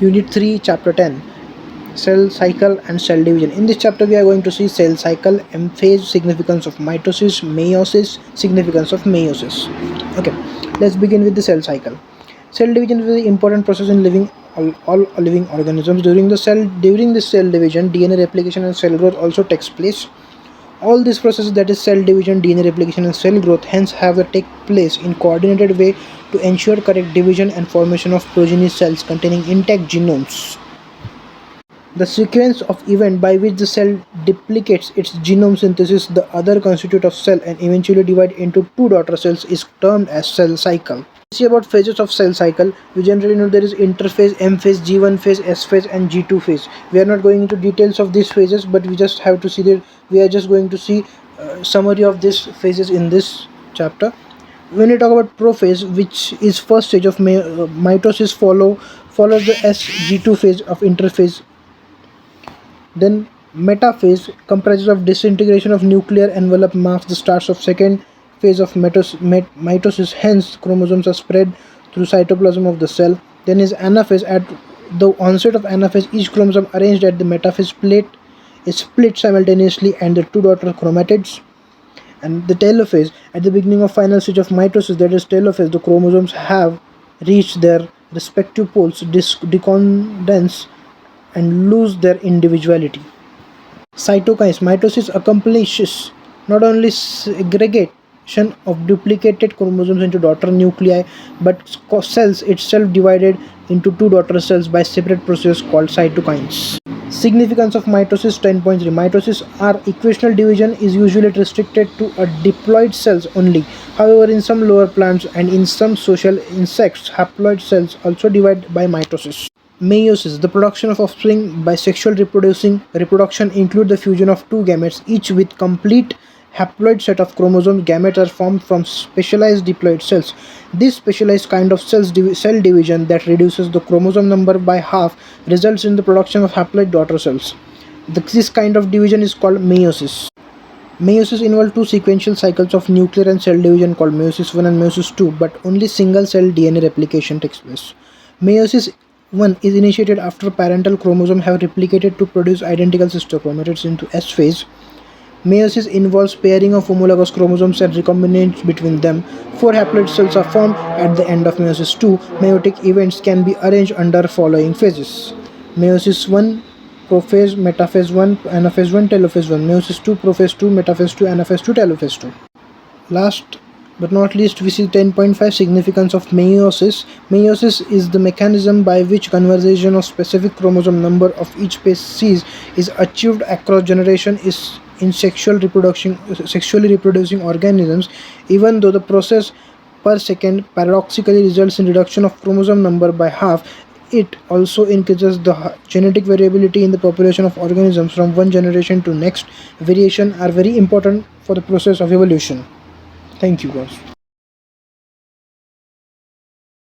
Unit 3, Chapter 10, Cell Cycle and Cell Division. In this chapter, we are going to see cell cycle, M phase, significance of mitosis, meiosis, significance of meiosis. Okay, let's begin with the cell cycle. Cell division is a very important process in all living organisms. During the cell division, DNA replication and cell growth also takes place. All these processes, that is cell division, DNA replication and cell growth, hence have to take place in coordinated way to ensure correct division and formation of progeny cells containing intact genomes. The sequence of events by which the cell duplicates its genome synthesis the other constituent of cell and eventually divide into two daughter cells is termed as cell cycle. See about phases of cell cycle. We generally know there is interphase, M phase, G1 phase, S phase and G2 phase. We are not going into details of these phases, but we just have to see that we are just going to see summary of these phases in this chapter. When we talk about prophase, which is first stage of mitosis, follows the SG2 phase of interphase. Then metaphase comprises of disintegration of nuclear envelope, marks the start of second phase of mitosis. Hence, chromosomes are spread through cytoplasm of the cell. Then is anaphase. At the onset of anaphase, each chromosome arranged at the metaphase plate is split simultaneously and the two daughter chromatids. And the telophase, at the beginning of final stage of mitosis, that is telophase, the chromosomes have reached their respective poles, decondense and lose their individuality. Cytokines. Mitosis accomplishes not only segregation of duplicated chromosomes into daughter nuclei, but cells itself divided into two daughter cells by separate process called cytokines. Significance of mitosis 10.3. Mitosis or equational division is usually restricted to a diploid cells only. However, in some lower plants and in some social insects, haploid cells also divide by mitosis. Meiosis, the production of offspring by sexual reproduction, include the fusion of two gametes, each with complete haploid set of chromosomes. Gametes are formed from specialized diploid cells. This specialized kind of cell division that reduces the chromosome number by half results in the production of haploid daughter cells. This kind of division is called meiosis. Meiosis involves two sequential cycles of nuclear and cell division called meiosis 1 and meiosis 2, but only single cell DNA replication takes place. Meiosis 1 is initiated after parental chromosomes have replicated to produce identical sister chromatids into S phase. Meiosis involves pairing of homologous chromosomes and recombination between them. Four haploid cells are formed at the end of meiosis 2. Meiotic events can be arranged under following phases: meiosis 1, prophase, metaphase 1, anaphase 1, telophase 1, meiosis 2, prophase 2, metaphase 2, anaphase 2, telophase 2. Last but not least, we see 10.5 significance of meiosis. Meiosis is the mechanism by which conservation of specific chromosome number of each species is achieved across generation is in sexually reproducing organisms. Even though the process per second paradoxically results in reduction of chromosome number by half, it also increases the genetic variability in the population of organisms from one generation to next. Variation are very important for the process of evolution. Thank you guys.